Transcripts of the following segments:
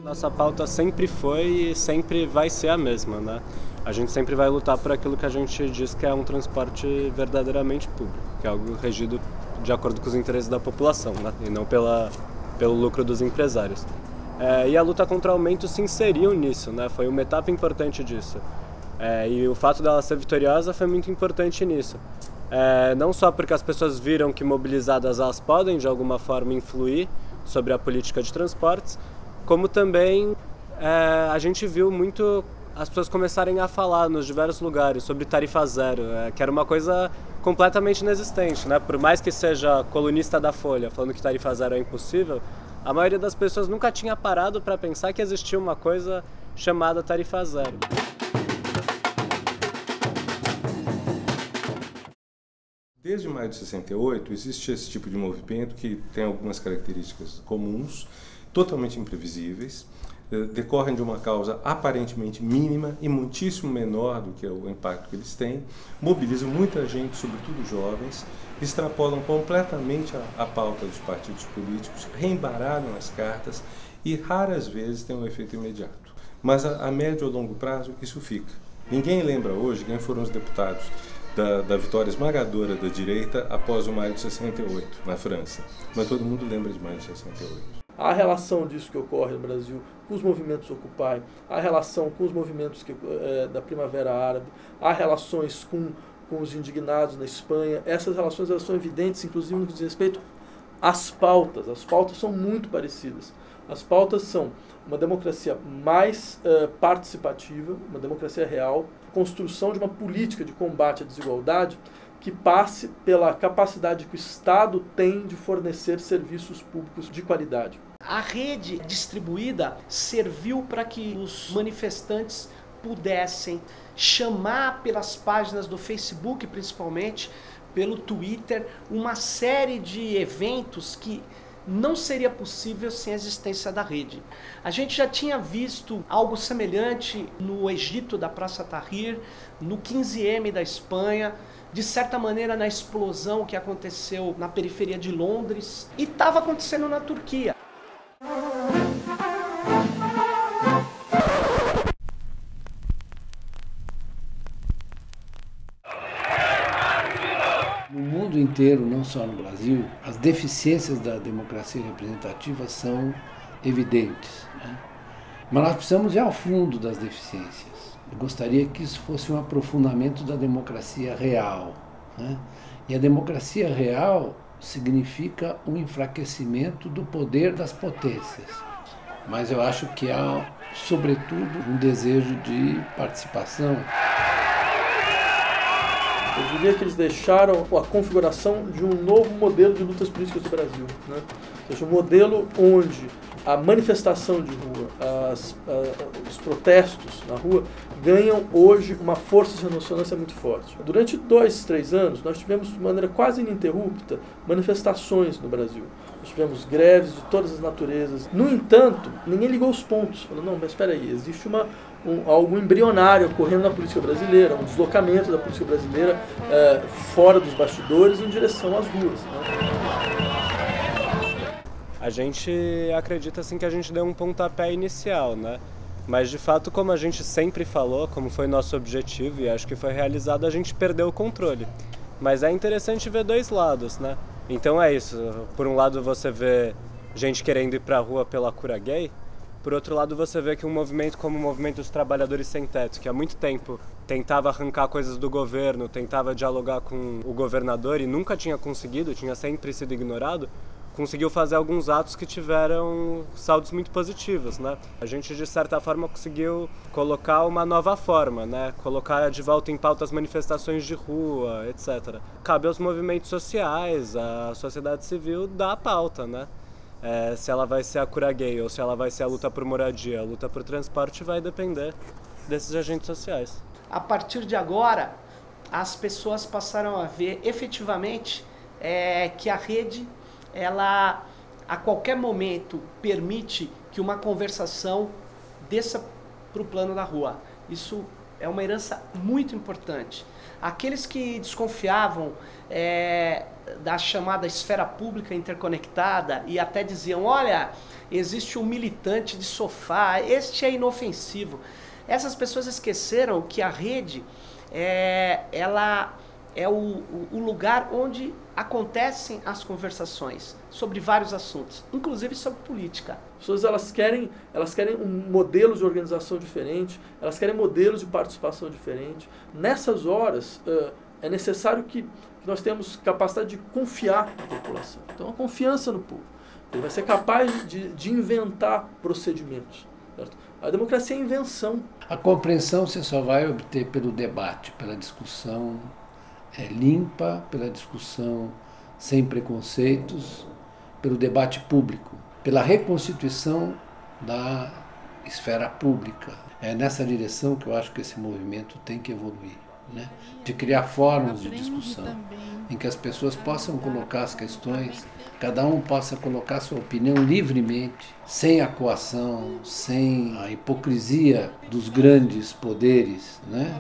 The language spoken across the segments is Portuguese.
Nossa pauta sempre foi e sempre vai ser a mesma, né? A gente sempre vai lutar por aquilo que a gente diz que é um transporte verdadeiramente público, que é algo regido de acordo com os interesses da população, né? E não pelo lucro dos empresários. E a luta contra o aumento se inseriu nisso, né? Foi uma etapa importante disso. E o fato dela ser vitoriosa foi muito importante nisso. Não só porque as pessoas viram que mobilizadas elas podem de alguma forma influir sobre a política de transportes, como também a gente viu muito as pessoas começarem a falar nos diversos lugares sobre tarifa zero, que era uma coisa completamente inexistente, né? Por mais que seja colunista da Folha falando que tarifa zero é impossível, a maioria das pessoas nunca tinha parado para pensar que existia uma coisa chamada tarifa zero. Desde maio de 68 existe esse tipo de movimento que tem algumas características comuns, totalmente imprevisíveis, decorrem de uma causa aparentemente mínima e muitíssimo menor do que o impacto que eles têm, mobilizam muita gente, sobretudo jovens, extrapolam completamente a pauta dos partidos políticos, reembaralham as cartas e raras vezes têm um efeito imediato. Mas a médio ou longo prazo isso fica. Ninguém lembra hoje quem foram os deputados da vitória esmagadora da direita após o maio de 68 na França, mas todo mundo lembra de maio de 68. A relação disso que ocorre no Brasil com os movimentos Occupy, a relação com os movimentos da Primavera Árabe, as relações com os indignados na Espanha, essas relações elas são evidentes, inclusive no que diz respeito às pautas. As pautas são muito parecidas. As pautas são uma democracia mais participativa, uma democracia real, construção de uma política de combate à desigualdade que passe pela capacidade que o Estado tem de fornecer serviços públicos de qualidade. A rede distribuída serviu para que os manifestantes pudessem chamar pelas páginas do Facebook, principalmente, pelo Twitter, uma série de eventos que não seria possível sem a existência da rede. A gente já tinha visto algo semelhante no Egito da Praça Tahrir, no 15M da Espanha, de certa maneira na explosão que aconteceu na periferia de Londres e estava acontecendo na Turquia. No mundo inteiro, não só no Brasil, as deficiências da democracia representativa são evidentes, né? Mas nós precisamos ir ao fundo das deficiências. Eu gostaria que isso fosse um aprofundamento da democracia real, né? E a democracia real significa um enfraquecimento do poder das potências. Mas eu acho que há, sobretudo, um desejo de participação. Eu diria que eles deixaram a configuração de um novo modelo de lutas políticas do Brasil, né? Ou seja, um modelo onde a manifestação de rua, os protestos na rua, ganham hoje uma força de ressonância muito forte. Durante 2, 3 anos, nós tivemos de maneira quase ininterrupta manifestações no Brasil. Nós tivemos greves de todas as naturezas. No entanto, ninguém ligou os pontos. Falou, não, mas espera aí, existe algo embrionário ocorrendo na política brasileira, um deslocamento da política brasileira fora dos bastidores em direção às ruas, né? A gente acredita assim que a gente deu um pontapé inicial, né? Mas de fato, como a gente sempre falou, como foi nosso objetivo e acho que foi realizado, a gente perdeu o controle. Mas é interessante ver dois lados, né? Então é isso, por um lado você vê gente querendo ir pra rua pela cura gay, por outro lado você vê que um movimento como o Movimento dos Trabalhadores Sem Teto, que há muito tempo tentava arrancar coisas do governo, tentava dialogar com o governador e nunca tinha conseguido, tinha sempre sido ignorado, conseguiu fazer alguns atos que tiveram saldos muito positivos, né? A gente, de certa forma, conseguiu colocar uma nova forma, né? Colocar de volta em pauta as manifestações de rua, etc. Cabe aos movimentos sociais, à sociedade civil, dar a pauta, né? Se ela vai ser a cura gay ou se ela vai ser a luta por moradia, a luta por transporte, vai depender desses agentes sociais. A partir de agora, as pessoas passaram a ver efetivamente que a rede ela a qualquer momento permite que uma conversação desça para o plano da rua. Isso é uma herança muito importante. Aqueles que desconfiavam da chamada esfera pública interconectada e até diziam, olha, existe um militante de sofá, este é inofensivo. Essas pessoas esqueceram que a rede ela é o lugar onde acontecem as conversações sobre vários assuntos, inclusive sobre política. As pessoas elas querem um modelo de organização diferente, elas querem modelos de participação diferente. Nessas horas, é necessário que nós tenhamos capacidade de confiar na população. Então, a confiança no povo. Ele vai ser capaz de inventar procedimentos. Certo? A democracia é invenção. A compreensão você só vai obter pelo debate, pela discussão limpa, pela discussão sem preconceitos, pelo debate público, pela reconstituição da esfera pública. É nessa direção que eu acho que esse movimento tem que evoluir, né? De criar fóruns de discussão em que as pessoas possam colocar as questões, cada um possa colocar sua opinião livremente, sem a coação, sem a hipocrisia dos grandes poderes, né?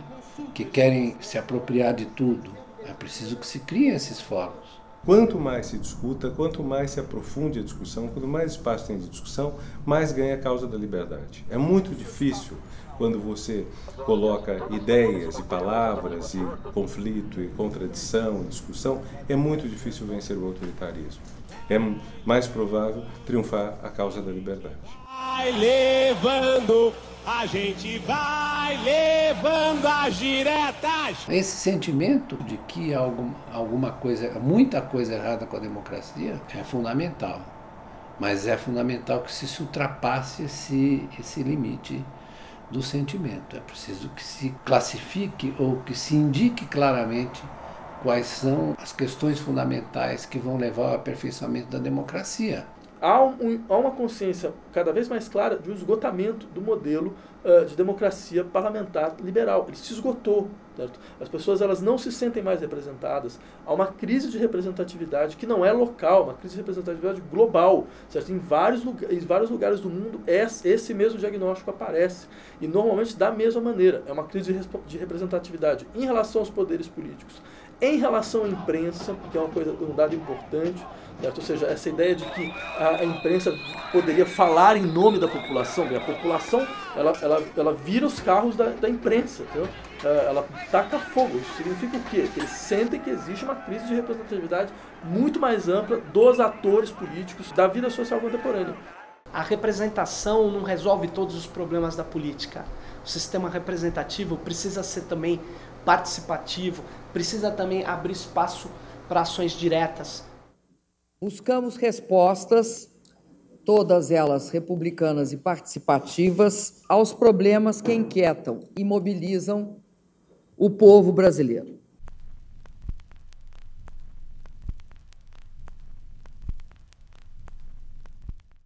Que querem se apropriar de tudo. É preciso que se criem esses fóruns. Quanto mais se discuta, quanto mais se aprofunde a discussão, quanto mais espaço tem de discussão, mais ganha a causa da liberdade. É muito difícil quando você coloca ideias e palavras e conflito e contradição e discussão, é muito difícil vencer o autoritarismo. É mais provável triunfar a causa da liberdade. Vai levando, a gente vai levando as diretas. Esse sentimento de que muita coisa errada com a democracia é fundamental. Mas é fundamental que se ultrapasse esse limite do sentimento. É preciso que se classifique ou que se indique claramente quais são as questões fundamentais que vão levar ao aperfeiçoamento da democracia. Há uma consciência cada vez mais clara de um esgotamento do modelo de democracia parlamentar liberal. Ele se esgotou. Certo? As pessoas elas não se sentem mais representadas. Há uma crise de representatividade que não é local, uma crise de representatividade global. Certo? Em vários lugares do mundo esse mesmo diagnóstico aparece. E normalmente da mesma maneira. É uma crise de representatividade em relação aos poderes políticos, em relação à imprensa, que é um dado importante. Certo? Ou seja, essa ideia de que a imprensa poderia falar em nome da população, a população ela vira os carros da imprensa, entendeu? Ela taca fogo. Isso significa o quê? Que eles sentem que existe uma crise de representatividade muito mais ampla dos atores políticos da vida social contemporânea. A representação não resolve todos os problemas da política. O sistema representativo precisa ser também participativo, precisa também abrir espaço para ações diretas. Buscamos respostas, todas elas republicanas e participativas, aos problemas que inquietam e mobilizam o povo brasileiro.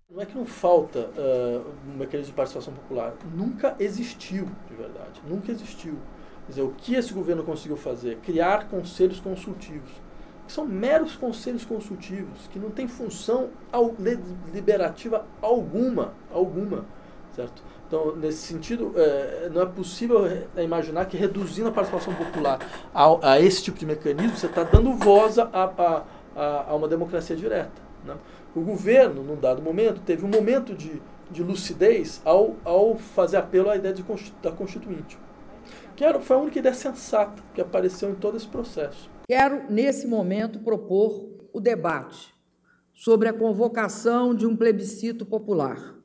Não é que não falta um mecanismo de participação popular. Nunca existiu, de verdade. Nunca existiu. Quer dizer, o que esse governo conseguiu fazer? Criar conselhos consultivos. Que são meros conselhos consultivos, que não têm função deliberativa alguma. Certo? Então, nesse sentido, não é possível imaginar que reduzindo a participação popular a esse tipo de mecanismo, você está dando voz a uma democracia direta. Né? O governo, num dado momento, teve um momento de lucidez ao fazer apelo à ideia da Constituinte. Foi a única ideia sensata que apareceu em todo esse processo. Quero, nesse momento, propor o debate sobre a convocação de um plebiscito popular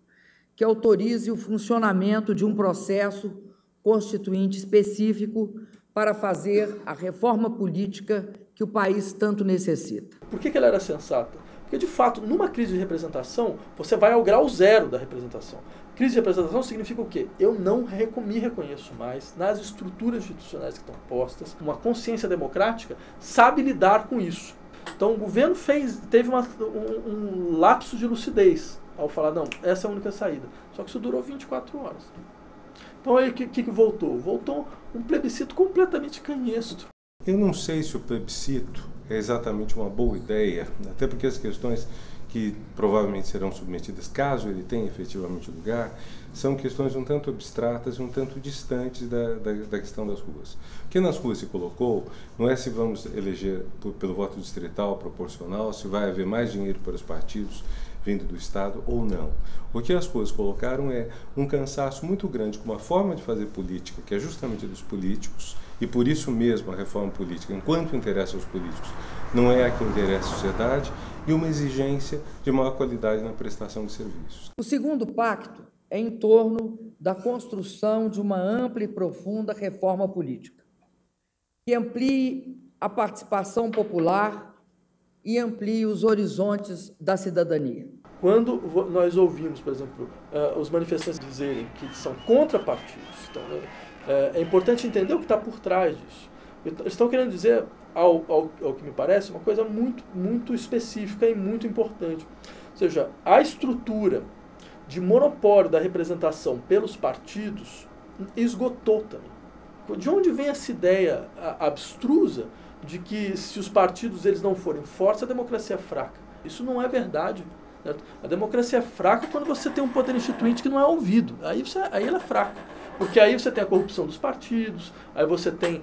que autorize o funcionamento de um processo constituinte específico para fazer a reforma política que o país tanto necessita. Por que ela era sensata? Porque, de fato, numa crise de representação, você vai ao grau zero da representação. Crise de representação significa o quê? Eu não me reconheço mais nas estruturas institucionais que estão postas. Uma consciência democrática sabe lidar com isso. Então, o governo teve um lapso de lucidez ao falar, não, essa é a única saída. Só que isso durou 24 horas. Então, aí o que voltou? Voltou um plebiscito completamente canhestro. Eu não sei se o plebiscito é exatamente uma boa ideia, até porque as questões que provavelmente serão submetidas, caso ele tenha efetivamente lugar, são questões um tanto abstratas e um tanto distantes da questão das ruas. O que nas ruas se colocou não é se vamos eleger pelo voto distrital proporcional, se vai haver mais dinheiro para os partidos vindo do Estado ou não. O que as ruas colocaram é um cansaço muito grande com uma forma de fazer política, que é justamente dos políticos, e por isso mesmo a reforma política, enquanto interessa aos políticos, não é a que interessa a sociedade, e uma exigência de maior qualidade na prestação de serviços. O segundo pacto é em torno da construção de uma ampla e profunda reforma política, que amplie a participação popular e amplie os horizontes da cidadania. Quando nós ouvimos, por exemplo, os manifestantes dizerem que são contra partidos, então, é importante entender o que está por trás disso. Eles estão querendo dizer, ao que me parece, uma coisa muito específica e muito importante. Ou seja, a estrutura de monopólio da representação pelos partidos esgotou também. De onde vem essa ideia abstrusa de que se os partidos eles não forem fortes, a democracia é fraca? Isso não é verdade. Certo? A democracia é fraca quando você tem um poder instituinte que não é ouvido. Aí ela é fraca. Porque aí você tem a corrupção dos partidos, aí você tem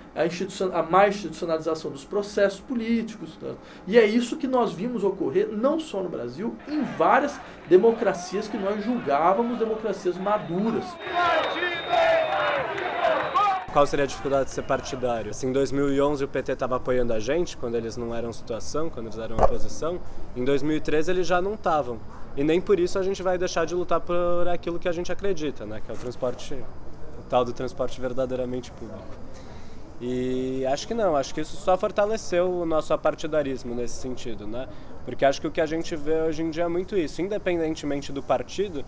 a má institucionalização dos processos políticos. Certo? E é isso que nós vimos ocorrer, não só no Brasil, em várias democracias que nós julgávamos democracias maduras. Qual seria a dificuldade de ser partidário? Assim, em 2011 o PT estava apoiando a gente, quando eles não eram situação, quando eles eram oposição. Em 2013 eles já não estavam. E nem por isso a gente vai deixar de lutar por aquilo que a gente acredita, né? Que é o transporte, o tal do transporte verdadeiramente público. E acho que não, acho que isso só fortaleceu o nosso apartidarismo nesse sentido, né? Porque acho que o que a gente vê hoje em dia é muito isso, independentemente do partido,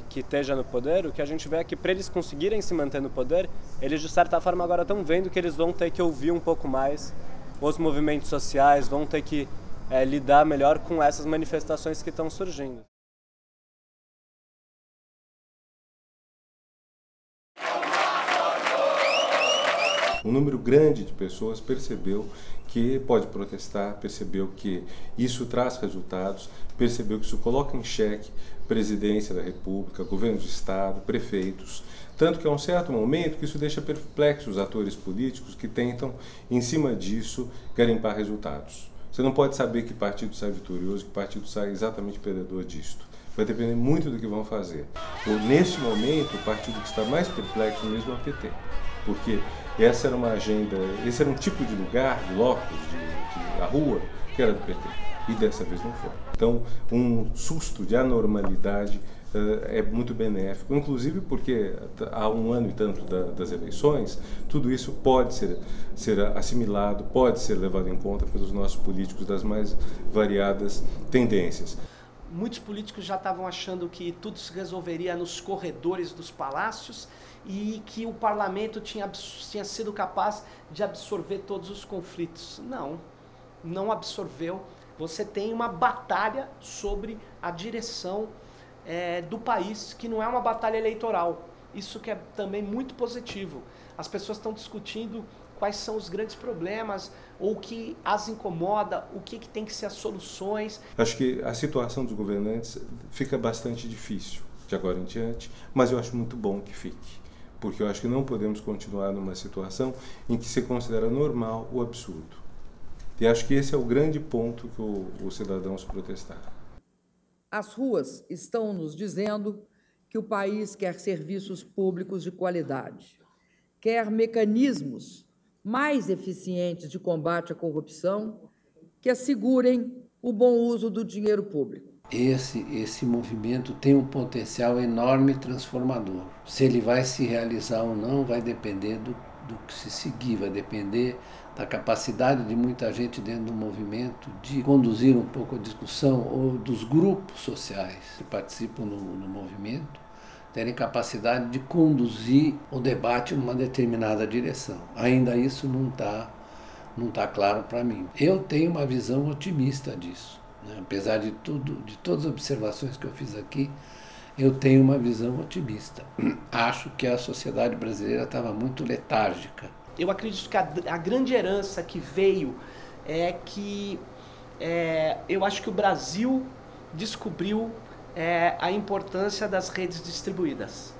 que esteja no poder, o que a gente vê é que para eles conseguirem se manter no poder, eles de certa forma agora estão vendo que eles vão ter que ouvir um pouco mais os movimentos sociais, vão ter que lidar melhor com essas manifestações que estão surgindo. Um número grande de pessoas percebeu que pode protestar, percebeu que isso traz resultados, percebeu que isso coloca em xeque presidência da República, governo de Estado, prefeitos, tanto que a um certo momento que isso deixa perplexos os atores políticos que tentam, em cima disso, garimpar resultados. Você não pode saber que partido sai vitorioso, que partido sai exatamente perdedor disto. Vai depender muito do que vão fazer. Neste momento, o partido que está mais perplexo mesmo é o PT, porque essa era uma agenda, esse era um tipo de lugar, de locus, a rua, que era do PT, e dessa vez não foi. Então, um susto de anormalidade é muito benéfico, inclusive porque há um ano e tanto das eleições, tudo isso pode ser assimilado, pode ser levado em conta pelos nossos políticos das mais variadas tendências. Muitos políticos já estavam achando que tudo se resolveria nos corredores dos palácios e que o parlamento tinha sido capaz de absorver todos os conflitos. Não absorveu. Você tem uma batalha sobre a direção do país, que não é uma batalha eleitoral. Isso que é também muito positivo. As pessoas estão discutindo quais são os grandes problemas, ou o que as incomoda, o que tem que ser as soluções. Acho que a situação dos governantes fica bastante difícil de agora em diante, mas eu acho muito bom que fique, porque eu acho que não podemos continuar numa situação em que se considera normal o absurdo. E acho que esse é o grande ponto que os cidadãos protestaram. As ruas estão nos dizendo que o país quer serviços públicos de qualidade, quer mecanismos mais eficientes de combate à corrupção que assegurem o bom uso do dinheiro público. Esse movimento tem um potencial enorme transformador. Se ele vai se realizar ou não vai depender do que se seguir, vai depender da capacidade de muita gente dentro do movimento de conduzir um pouco a discussão, ou dos grupos sociais que participam no movimento terem capacidade de conduzir o debate numa determinada direção. Ainda isso não tá claro para mim. Eu tenho uma visão otimista disso, né? Apesar de todas as observações que eu fiz aqui, eu tenho uma visão otimista. Acho que a sociedade brasileira estava muito letárgica. Eu acredito que a grande herança que veio é que eu acho que o Brasil descobriu a importância das redes distribuídas.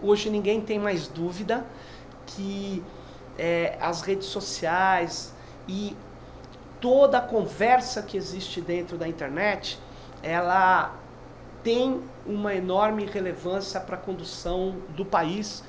Hoje ninguém tem mais dúvida que as redes sociais e toda a conversa que existe dentro da internet, ela tem uma enorme relevância para a condução do país,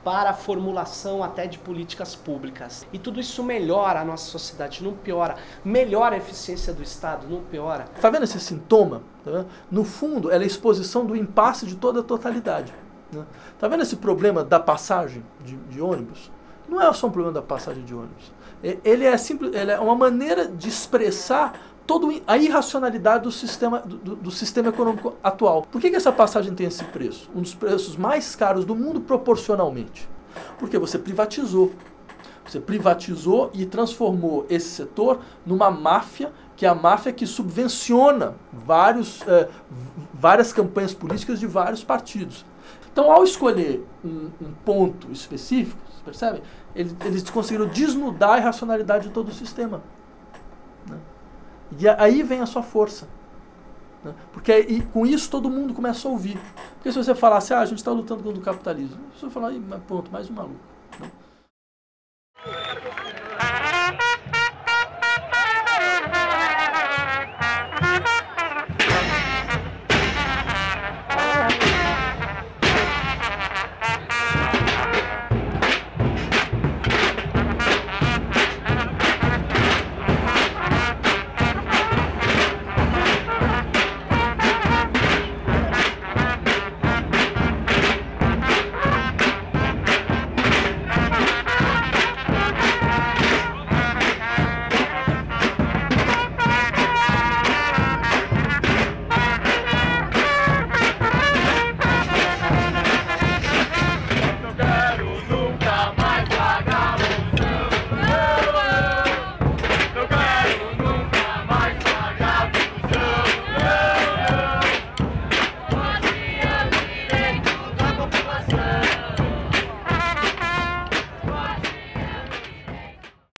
para a formulação até de políticas públicas. E tudo isso melhora a nossa sociedade, não piora. Melhora a eficiência do Estado, não piora. Tá vendo esse sintoma? Tá vendo? No fundo, ela é a exposição do impasse de toda a totalidade. Né? Tá vendo esse problema da passagem de ônibus? Não é só um problema da passagem de ônibus. Ele é uma maneira de expressar toda a irracionalidade do sistema econômico atual. Por que essa passagem tem esse preço? Um dos preços mais caros do mundo proporcionalmente. Porque você privatizou. Você privatizou e transformou esse setor numa máfia, que é a máfia que subvenciona várias campanhas políticas de vários partidos. Então, ao escolher um ponto específico, vocês percebem? Eles conseguiram desnudar a irracionalidade de todo o sistema. Né? E aí vem a sua força. Né? Porque com isso todo mundo começa a ouvir. Porque se você falasse, a gente está lutando contra o capitalismo, você vai falar, pronto, mais um maluco.